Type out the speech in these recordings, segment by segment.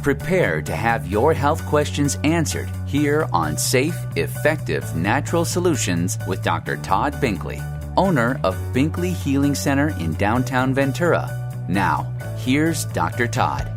Prepare to have your health questions answered here on Safe, Effective Natural Solutions with Dr. Todd Binkley, owner of Binkley Healing Center in downtown Ventura. Now, here's Dr. Todd.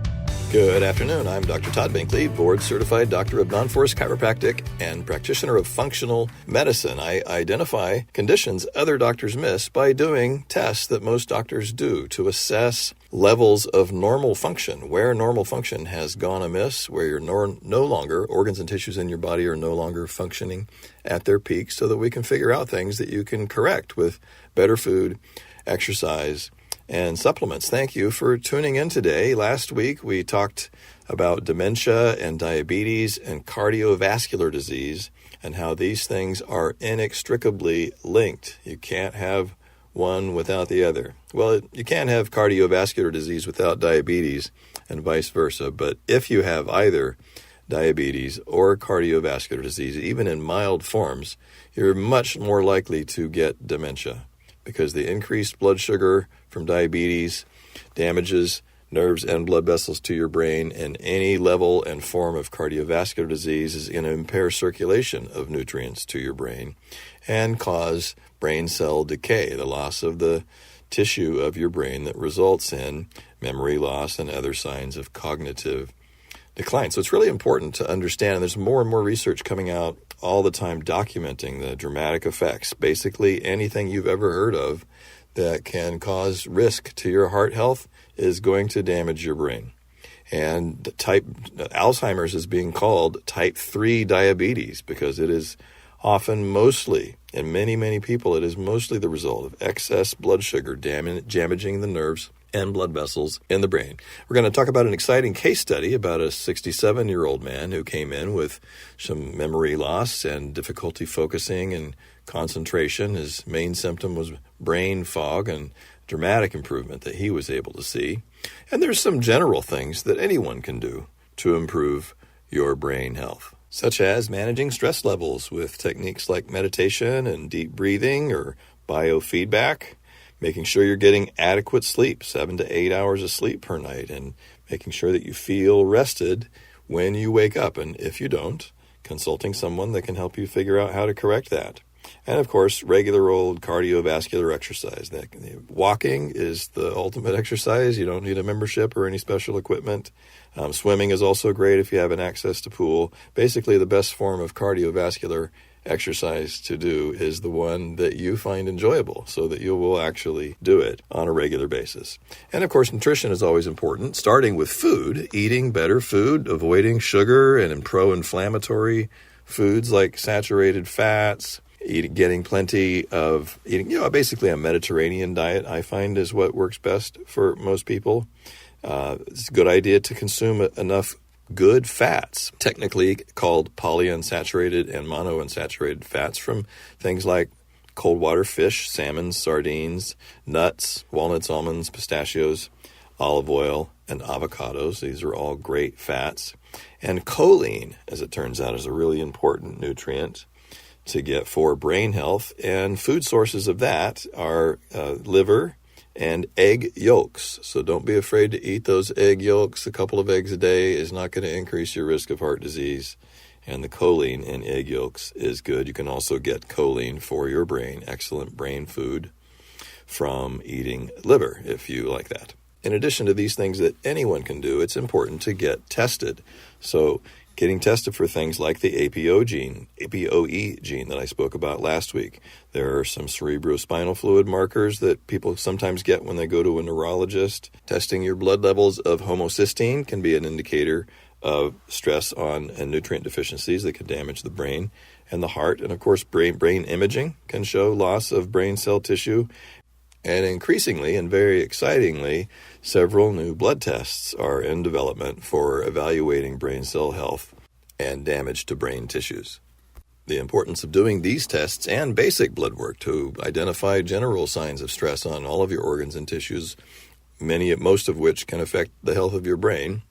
Good afternoon. I'm Dr. Todd Binkley, board-certified doctor of non-force chiropractic and practitioner of functional medicine. I identify conditions other doctors miss by doing tests that most doctors do to assess levels of normal function, where normal function has gone amiss, where you're no longer, organs and tissues in your body are no longer functioning at their peak, so that we can figure out things that you can correct with better food, exercise, and supplements. Thank you for tuning in today. Last week, we talked about dementia and diabetes and cardiovascular disease and how these things are inextricably linked. You can't have one without the other. Well, you can't have cardiovascular disease without diabetes and vice versa, but if you have either diabetes or cardiovascular disease, even in mild forms, you're much more likely to get dementia, because the increased blood sugar from diabetes damages nerves and blood vessels to your brain, and any level and form of cardiovascular disease is going to impair circulation of nutrients to your brain and cause brain cell decay, the loss of the tissue of your brain that results in memory loss and other signs of cognitive decline. So it's really important to understand, and there's more and more research coming out all the time documenting the dramatic effects. Basically, anything you've ever heard of that can cause risk to your heart health is going to damage your brain. And Alzheimer's is being called type 3 diabetes because it is often mostly, in many, many people, it is mostly the result of excess blood sugar damaging the nerves and blood vessels in the brain. We're going to talk about an exciting case study about a 67-year-old man who came in with some memory loss and difficulty focusing and concentration. His main symptom was brain fog, and dramatic improvement that he was able to see. And there's some general things that anyone can do to improve your brain health, such as managing stress levels with techniques like meditation and deep breathing or biofeedback, making sure you're getting adequate sleep, 7 to 8 hours of sleep per night, and making sure that you feel rested when you wake up. And if you don't, consulting someone that can help you figure out how to correct that. And of course, regular old cardiovascular exercise. Walking is the ultimate exercise. You don't need a membership or any special equipment. Swimming is also great if you have an access to pool. Basically, the best form of cardiovascular exercise to do is the one that you find enjoyable, so that you will actually do it on a regular basis. And of course, nutrition is always important, starting with food, eating better food, avoiding sugar and pro-inflammatory foods like saturated fats, getting plenty of eating, basically a Mediterranean diet, I find, is what works best for most people. It's a good idea to consume enough good fats, technically called polyunsaturated and monounsaturated fats, from things like cold water fish, salmon, sardines, nuts, walnuts, almonds, pistachios, olive oil, and avocados. These are all great fats. And choline, as it turns out, is a really important nutrient to get for brain health. And food sources of that are liver and egg yolks. So don't be afraid to eat those egg yolks. A couple of eggs a day is not going to increase your risk of heart disease. And the choline in egg yolks is good. You can also get choline for your brain, excellent brain food, from eating liver if you like that. In addition to these things that anyone can do, it's important to get tested. So getting tested for things like the APOE gene that I spoke about last week. There are some cerebrospinal fluid markers that people sometimes get when they go to a neurologist. Testing your blood levels of homocysteine can be an indicator of stress on and nutrient deficiencies that can damage the brain and the heart. And of course, brain imaging can show loss of brain cell tissue. And increasingly, and very excitingly, several new blood tests are in development for evaluating brain cell health and damage to brain tissues. The importance of doing these tests and basic blood work to identify general signs of stress on all of your organs and tissues, most of which can affect the health of your brain,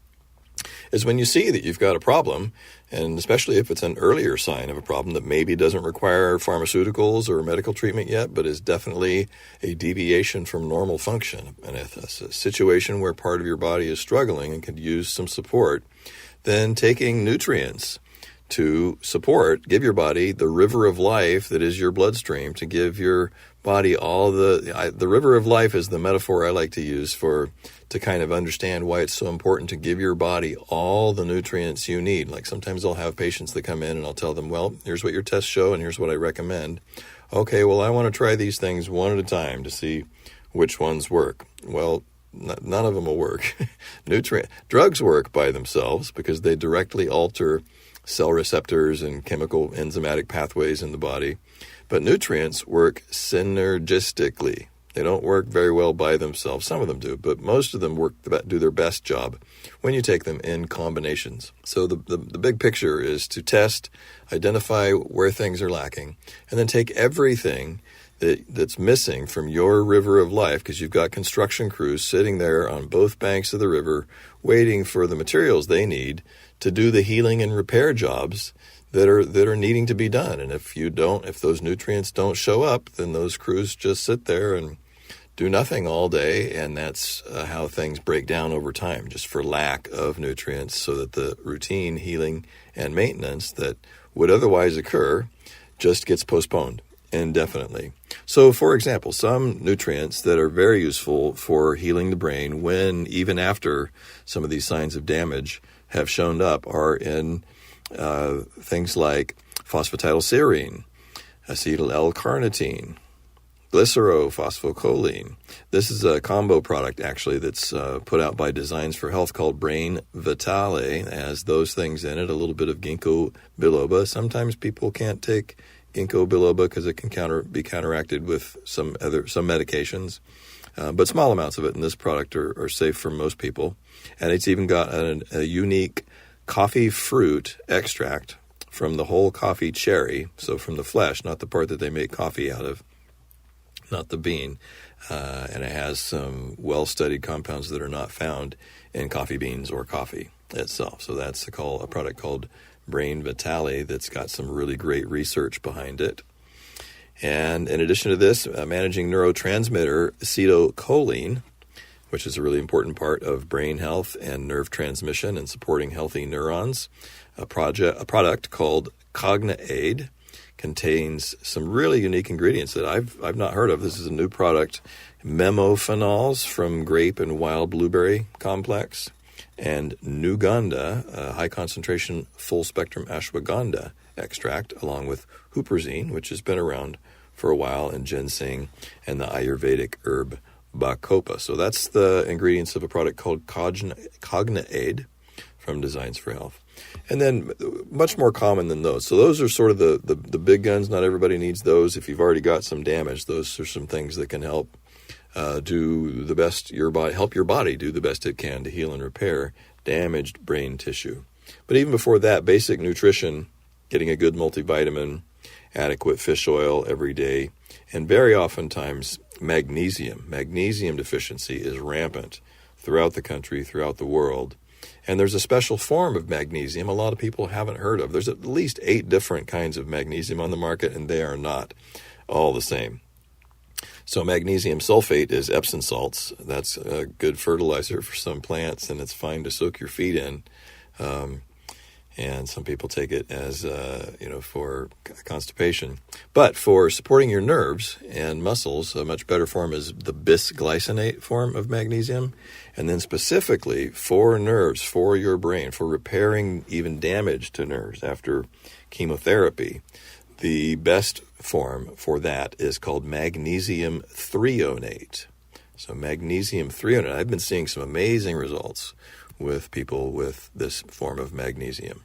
is when you see that you've got a problem, and especially if it's an earlier sign of a problem that maybe doesn't require pharmaceuticals or medical treatment yet, but is definitely a deviation from normal function, and it's a situation where part of your body is struggling and could use some support, then taking nutrients to support, give your body the river of life that is your bloodstream, to give your body all the river of life is the metaphor I like to use to kind of understand why it's so important to give your body all the nutrients you need. Like sometimes I'll have patients that come in and I'll tell them, well, here's what your tests show and here's what I recommend. Okay, well, I want to try these things one at a time to see which ones work. Well, none of them will work. Drugs work by themselves because they directly alter cell receptors and chemical enzymatic pathways in the body. But nutrients work synergistically. They don't work very well by themselves. Some of them do, but most of them do their best job when you take them in combinations. So the big picture is to test, identify where things are lacking, and then take everything that's missing from your river of life, because you've got construction crews sitting there on both banks of the river waiting for the materials they need to do the healing and repair jobs that are needing to be done. And if those nutrients don't show up, then those crews just sit there and do nothing all day, and that's how things break down over time, just for lack of nutrients, so that the routine healing and maintenance that would otherwise occur just gets postponed indefinitely. So, for example, some nutrients that are very useful for healing the brain even after some of these signs of damage have shown up are in things like phosphatidylserine, acetyl L-carnitine, glycerophosphocholene. This is a combo product, actually, that's put out by Designs for Health called Brain Vitale. It has those things in it, a little bit of ginkgo biloba. Sometimes people can't take ginkgo biloba because it can be counteracted with some medications. But small amounts of it in this product are safe for most people. And it's even got a unique coffee fruit extract from the whole coffee cherry, so from the flesh, not the part that they make coffee out of, not the bean. And it has some well-studied compounds that are not found in coffee beans or coffee itself. So that's a product called Brain Vitale that's got some really great research behind it. And in addition to this, managing neurotransmitter acetylcholine, which is a really important part of brain health and nerve transmission and supporting healthy neurons. A product called CogniAid contains some really unique ingredients that I've not heard of. This is a new product, memophenols from grape and wild blueberry complex, and Nuganda, a high-concentration full-spectrum ashwagandha extract, along with huperzine, which has been around for a while, and ginseng, and the Ayurvedic herb Bacopa. So that's the ingredients of a product called CogniAid from Designs for Health. And then much more common than those. So those are sort of the big guns. Not everybody needs those. If you've already got some damage, those are some things that can help help your body do the best it can to heal and repair damaged brain tissue. But even before that, basic nutrition, getting a good multivitamin, adequate fish oil every day, and very oftentimes magnesium. Magnesium deficiency is rampant throughout the country, throughout the world. And there's a special form of magnesium a lot of people haven't heard of. There's at least 8 different kinds of magnesium on the market, and they are not all the same. So magnesium sulfate is Epsom salts. That's a good fertilizer for some plants, and it's fine to soak your feet in. And some people take it as, for constipation. But for supporting your nerves and muscles, a much better form is the bisglycinate form of magnesium. And then specifically for nerves, for your brain, for repairing even damage to nerves after chemotherapy, the best form for that is called magnesium threonate. So magnesium threonate, I've been seeing some amazing results with people with this form of magnesium.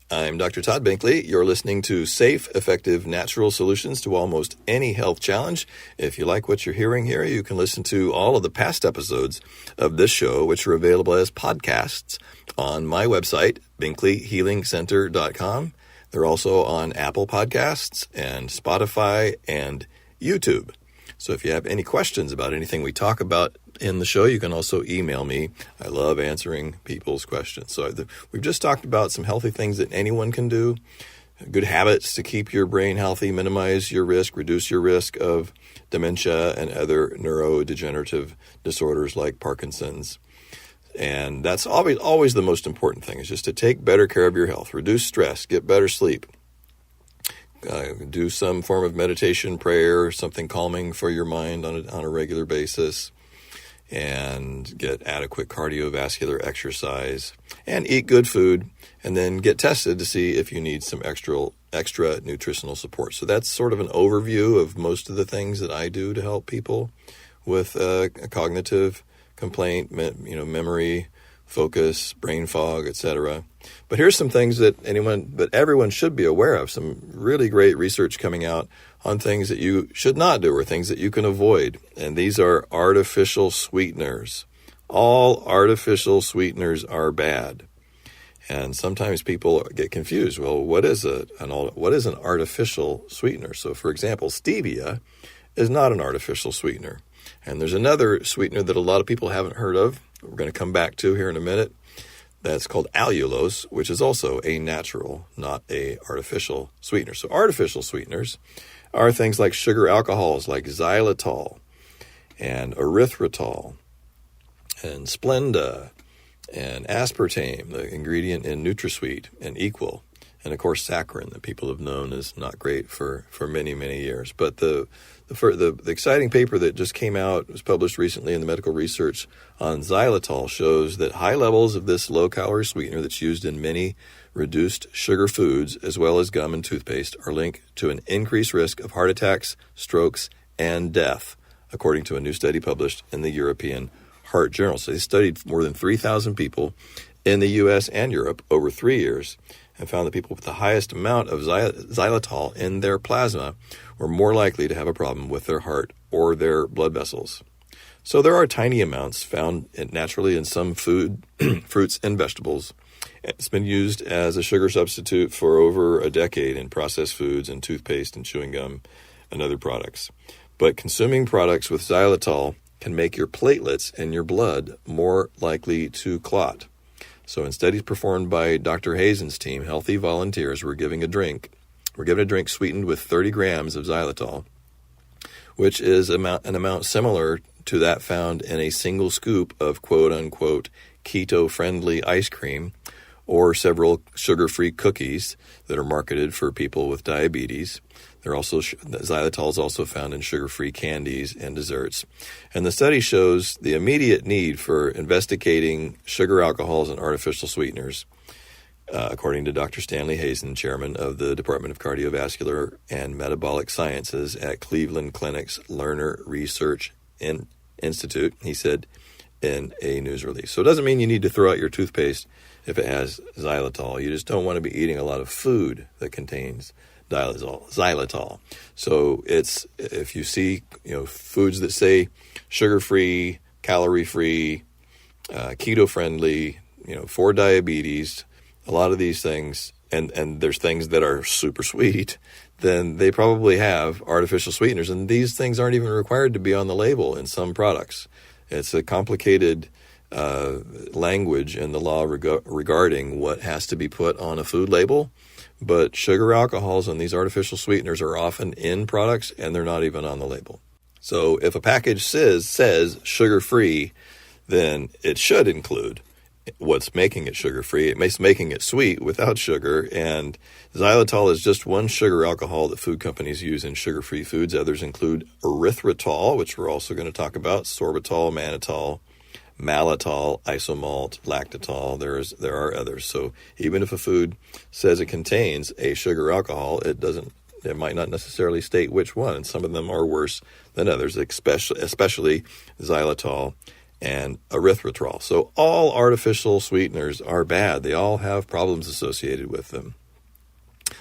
I'm Dr. Todd Binkley. You're listening to safe, effective, natural solutions to almost any health challenge. If you like what you're hearing here, you can listen to all of the past episodes of this show, which are available as podcasts on my website, binkleyhealingcenter.com. They're also on Apple Podcasts and Spotify and YouTube. So if you have any questions about anything we talk about in the show. You can also email me. I love answering people's questions. So we've just talked about some healthy things that anyone can do, good habits to keep your brain healthy, minimize your risk, reduce your risk of dementia and other neurodegenerative disorders like Parkinson's. And that's always the most important thing, is just to take better care of your health, reduce stress, get better sleep, do some form of meditation, prayer, something calming for your mind on a regular basis, and get adequate cardiovascular exercise, and eat good food, and then get tested to see if you need some extra nutritional support. So that's sort of an overview of most of the things that I do to help people with a cognitive complaint, memory, focus, brain fog, etc. But here's some things that everyone should be aware of. Some really great research coming out on things that you should not do or things that you can avoid. And these are artificial sweeteners. All artificial sweeteners are bad. And sometimes people get confused. Well, what is an artificial sweetener? So, for example, stevia is not an artificial sweetener. And there's another sweetener that a lot of people haven't heard of, we're going to come back to here in a minute. That's called allulose, which is also a natural, not a artificial sweetener. So artificial sweeteners are things like sugar alcohols like xylitol and erythritol and Splenda and Aspartame, the ingredient in NutraSweet, and Equal. And, of course, saccharine that people have known is not great for many, many years. But the exciting paper that just came out, was published recently in the Medical Research on xylitol, shows that high levels of this low-calorie sweetener that's used in many reduced sugar foods, as well as gum and toothpaste, are linked to an increased risk of heart attacks, strokes, and death, according to a new study published in the European Heart Journal. So they studied more than 3,000 people in the U.S. and Europe over 3 years, and found that people with the highest amount of xylitol in their plasma were more likely to have a problem with their heart or their blood vessels. So there are tiny amounts found naturally in some food, fruits and vegetables. It's been used as a sugar substitute for over a decade in processed foods and toothpaste and chewing gum and other products. But consuming products with xylitol can make your platelets in your blood more likely to clot. So in studies performed by Dr. Hazen's team, healthy volunteers were given a drink sweetened with 30 grams of xylitol, which is an amount similar to that found in a single scoop of quote-unquote keto-friendly ice cream or several sugar-free cookies that are marketed for people with diabetes. Xylitol is also found in sugar-free candies and desserts. And the study shows the immediate need for investigating sugar alcohols and artificial sweeteners, according to Dr. Stanley Hazen, chairman of the Department of Cardiovascular and Metabolic Sciences at Cleveland Clinic's Lerner Research Institute, he said in a news release. So it doesn't mean you need to throw out your toothpaste if it has xylitol. You just don't want to be eating a lot of food that contains xylitol. So if you see foods that say sugar-free, calorie-free, keto-friendly, for diabetes, a lot of these things, and there's things that are super sweet, then they probably have artificial sweeteners, and these things aren't even required to be on the label in some products. It's a complicated language in the law regarding what has to be put on a food label. But sugar alcohols and these artificial sweeteners are often in products, and they're not even on the label. So if a package says sugar-free, then it should include what's making it sugar-free. It makes making it sweet without sugar, and xylitol is just one sugar alcohol that food companies use in sugar-free foods. Others include erythritol, which we're also going to talk about, sorbitol, mannitol, maltitol, isomalt, lactitol. There are others. So even if a food says it contains a sugar alcohol, it might not necessarily state which one, and some of them are worse than others, especially xylitol and erythritol. So all artificial sweeteners are bad. They all have problems associated with them.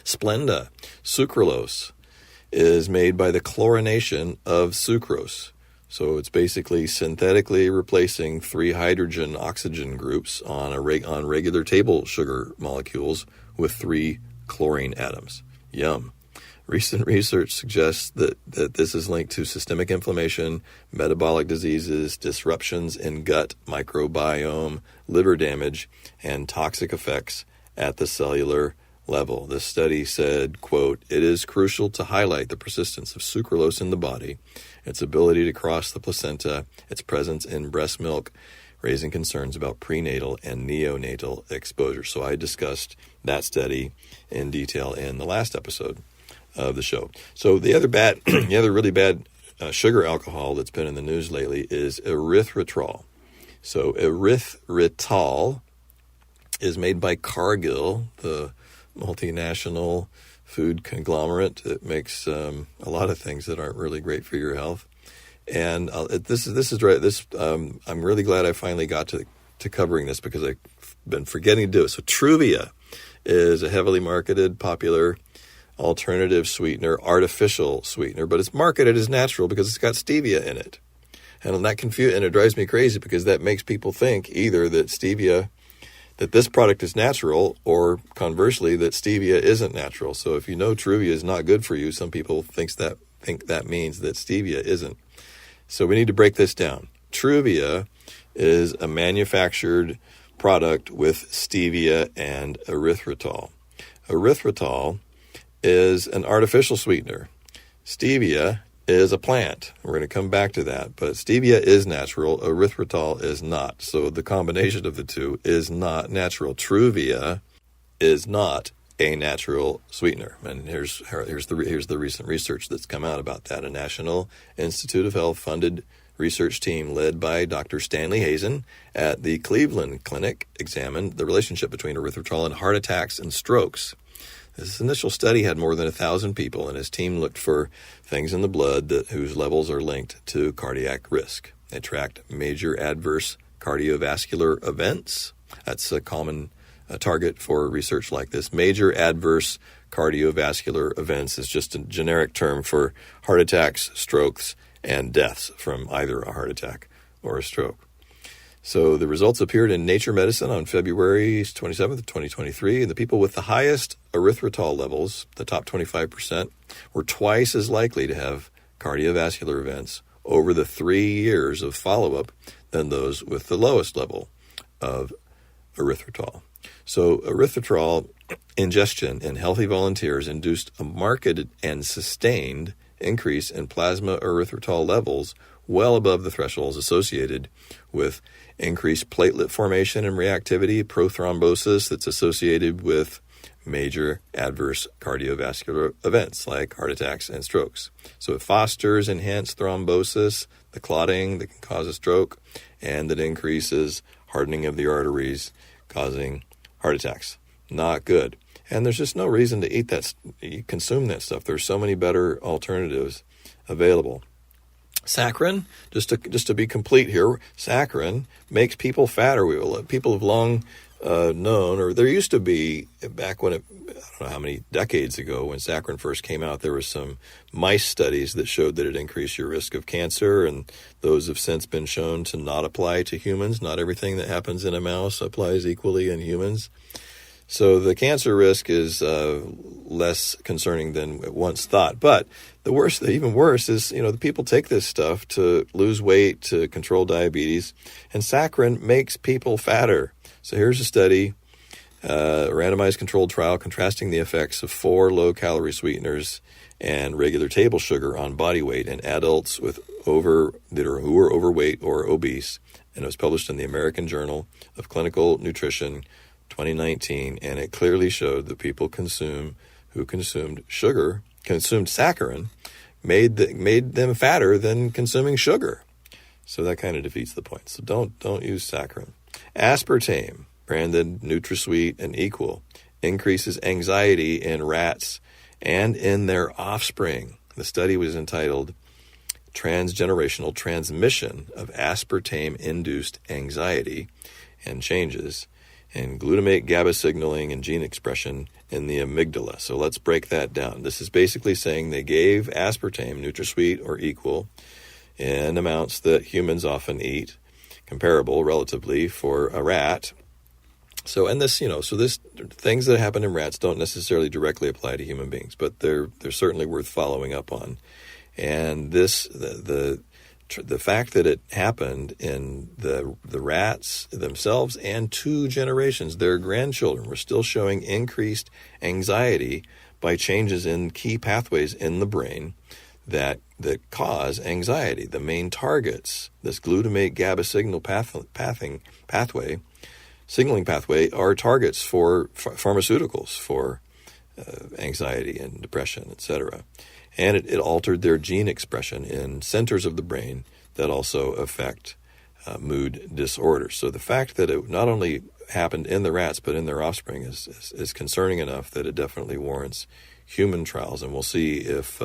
Splenda, sucralose, is made by the chlorination of sucrose. So it's basically synthetically replacing 3 hydrogen-oxygen groups on regular table sugar molecules with 3 chlorine atoms. Yum. Recent research suggests that this is linked to systemic inflammation, metabolic diseases, disruptions in gut microbiome, liver damage, and toxic effects at the cellular level. This study said, quote, "It is crucial to highlight the persistence of sucralose in the body, its ability to cross the placenta, its presence in breast milk, raising concerns about prenatal and neonatal exposure." So I discussed that study in detail in the last episode of the show. So the other really bad sugar alcohol that's been in the news lately is erythritol. So erythritol is made by Cargill, the multinational food conglomerate that makes a lot of things that aren't really great for your health. And this is right. I'm really glad I finally got to covering this because I've been forgetting to do it. So Truvia is a heavily marketed, popular alternative sweetener, artificial sweetener, but it's marketed as natural because it's got stevia in it. And it drives me crazy because that makes people think either that this product is natural, or conversely, that stevia isn't natural. So if you know Truvia is not good for you, some people think that means that stevia isn't. So we need to break this down. Truvia is a manufactured product with stevia and erythritol. Erythritol is an artificial sweetener. Stevia is a plant. We're going to come back to that. But stevia is natural. Erythritol is not. So the combination of the two is not natural. Truvia is not a natural sweetener. And here's the recent research that's come out about that. A National Institute of Health funded research team led by Dr. Stanley Hazen at the Cleveland Clinic examined the relationship between erythritol and heart attacks and strokes. This initial study had more than 1,000 people, and his team looked for things in the blood whose levels are linked to cardiac risk. They tracked major adverse cardiovascular events. That's a common target for research like this. Major adverse cardiovascular events is just a generic term for heart attacks, strokes, and deaths from either a heart attack or a stroke. So the results appeared in Nature Medicine on February 27th, 2023, and the people with the highest erythritol levels, the top 25%, were twice as likely to have cardiovascular events over the 3 years of follow-up than those with the lowest level of erythritol. So erythritol ingestion in healthy volunteers induced a marked and sustained increase in plasma erythritol levels well above the thresholds associated with increased platelet formation and reactivity, prothrombosis that's associated with major adverse cardiovascular events like heart attacks and strokes. So it fosters enhanced thrombosis, the clotting that can cause a stroke, and that increases hardening of the arteries, causing heart attacks. Not good. And there's just no reason to eat that, consume that stuff. There's so many better alternatives available. Saccharin, just to be complete here, saccharin makes people fatter. People have long known, or there used to be, back when I don't know how many decades ago, when saccharin first came out, there were some mice studies that showed that it increased your risk of cancer, and those have since been shown to not apply to humans. Not everything that happens in a mouse applies equally in humans. So the cancer risk is less concerning than once thought. But the even worse is, the people take this stuff to lose weight, to control diabetes, and saccharin makes people fatter. So here's a study, a randomized controlled trial contrasting the effects of 4 low-calorie sweeteners and regular table sugar on body weight in adults who were overweight or obese. And it was published in the American Journal of Clinical Nutrition 2019, and it clearly showed that people who consumed saccharin made them fatter than consuming sugar. So that kind of defeats the point. So don't use saccharin. Aspartame, branded NutraSweet and Equal, increases anxiety in rats and in their offspring. The study was entitled Transgenerational Transmission of Aspartame-Induced Anxiety and Changes in Glutamate GABA Signaling and Gene Expression in the Amygdala. So let's break that down. This is basically saying they gave aspartame, NutraSweet or Equal, in amounts that humans often eat, comparable relatively for a rat. So, and this, so this things that happen in rats don't necessarily directly apply to human beings, but they're certainly worth following up on. And this, the fact that it happened in the rats themselves and 2 generations, their grandchildren, were still showing increased anxiety by changes in key pathways in the brain that cause anxiety. The main targets, this glutamate GABA signaling pathway, are targets for pharmaceuticals for anxiety and depression, etc. And it altered their gene expression in centers of the brain that also affect mood disorders. So the fact that it not only happened in the rats but in their offspring is concerning enough that it definitely warrants human trials, and we'll see if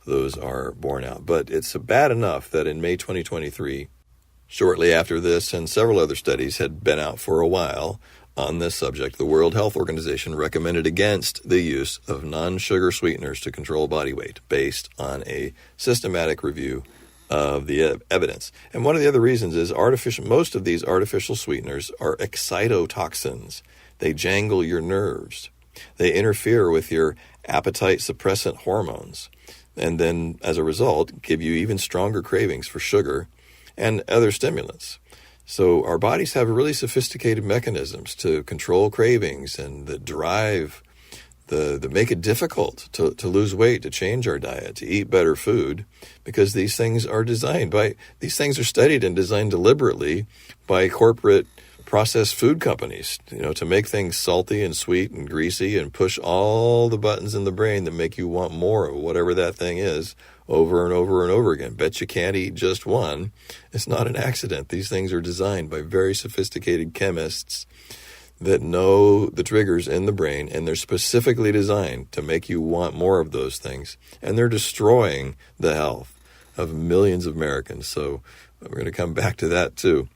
those are borne out. But it's bad enough that in May 2023, shortly after this and several other studies had been out for a while on this subject, the World Health Organization recommended against the use of non-sugar sweeteners to control body weight based on a systematic review of the evidence. And one of the other reasons is most of these artificial sweeteners are excitotoxins. They jangle your nerves. They interfere with your appetite suppressant hormones, and then as a result give you even stronger cravings for sugar and other stimulants. So our bodies have really sophisticated mechanisms to control cravings and that drive that make it difficult to lose weight, to change our diet, to eat better food, because these things are studied and designed deliberately by corporate processed food companies, to make things salty and sweet and greasy and push all the buttons in the brain that make you want more of whatever that thing is over and over and over again. Bet you can't eat just one. It's not an accident. These things are designed by very sophisticated chemists that know the triggers in the brain, and they're specifically designed to make you want more of those things. And they're destroying the health of millions of Americans. So we're going to come back to that too.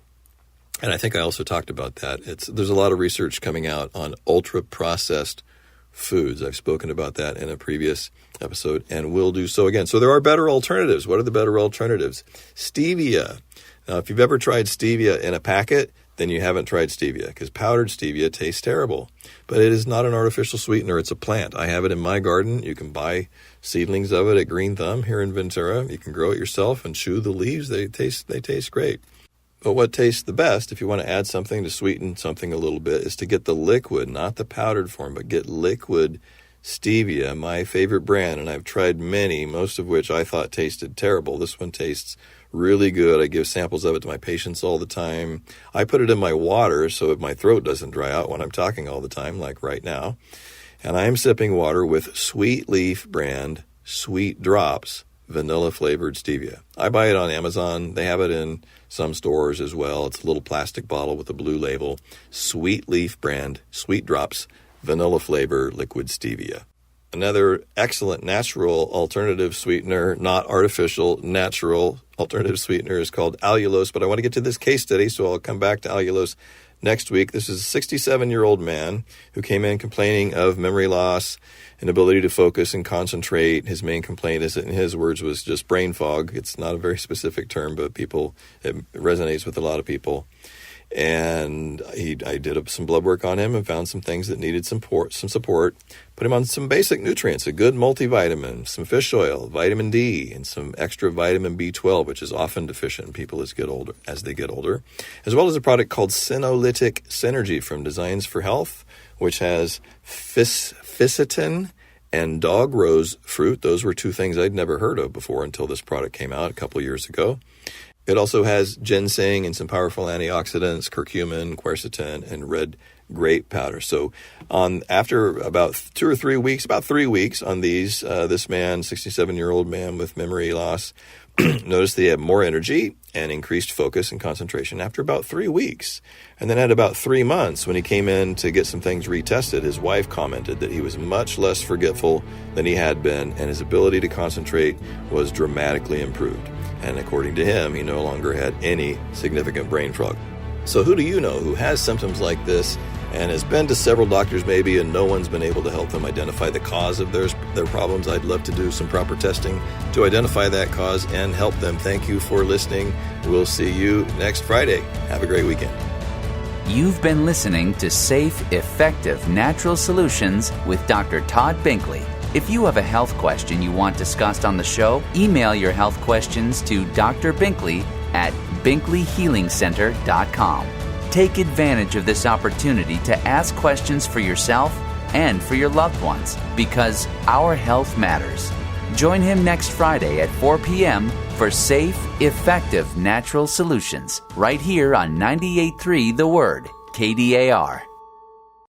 And I think I also talked about that. There's a lot of research coming out on ultra-processed foods. I've spoken about that in a previous episode and will do so again. So there are better alternatives. What are the better alternatives? Stevia. Now, if you've ever tried stevia in a packet, then you haven't tried stevia, because powdered stevia tastes terrible. But it is not an artificial sweetener. It's a plant. I have it in my garden. You can buy seedlings of it at Green Thumb here in Ventura. You can grow it yourself and chew the leaves. They taste great. But what tastes the best, if you want to add something to sweeten something a little bit, is to get the liquid, not the powdered form, but get liquid stevia, my favorite brand. And I've tried many, most of which I thought tasted terrible. This one tastes really good. I give samples of it to my patients all the time. I put it in my water so my throat doesn't dry out when I'm talking all the time, like right now. And I'm sipping water with Sweet Leaf brand Sweet Drops vanilla-flavored stevia. I buy it on Amazon. They have it in some stores as well. It's a little plastic bottle with a blue label. Sweet Leaf brand, Sweet Drops, vanilla flavor liquid stevia. Another excellent natural alternative sweetener, not artificial, natural alternative sweetener is called allulose. But I want to get to this case study, so I'll come back to allulose next week. This is a 67-year-old man who came in complaining of memory loss, inability to focus and concentrate. His main complaint, in his words, was just brain fog. It's not a very specific term, but it resonates with a lot of people. And I did some blood work on him and found some things that needed some support. Put him on some basic nutrients, a good multivitamin, some fish oil, vitamin D, and some extra vitamin B12, which is often deficient in people as they get older, as well as a product called Senolytic Synergy from Designs for Health, which has ficitin and dog rose fruit. Those were 2 things I'd never heard of before until this product came out a couple years ago. It also has ginseng and some powerful antioxidants, curcumin, quercetin, and red grape powder. So after about 2 or 3 weeks, about 3 weeks on these, this man, 67-year-old man with memory loss, noticed that he had more energy and increased focus and concentration after about 3 weeks. And then at about 3 months, when he came in to get some things retested, his wife commented that he was much less forgetful than he had been, and his ability to concentrate was dramatically improved. And according to him, he no longer had any significant brain fog. So who do you know who has symptoms like this and has been to several doctors maybe and no one's been able to help them identify the cause of their problems? I'd love to do some proper testing to identify that cause and help them. Thank you for listening. We'll see you next Friday. Have a great weekend. You've been listening to Safe, Effective Natural Solutions with Dr. Todd Binkley. If you have a health question you want discussed on the show, email your health questions to Dr. Binkley at binkleyhealingcenter.com. Take advantage of this opportunity to ask questions for yourself and for your loved ones, because our health matters. Join him next Friday at 4 p.m. for Safe, Effective Natural Solutions, right here on 98.3 The Word, KDAR.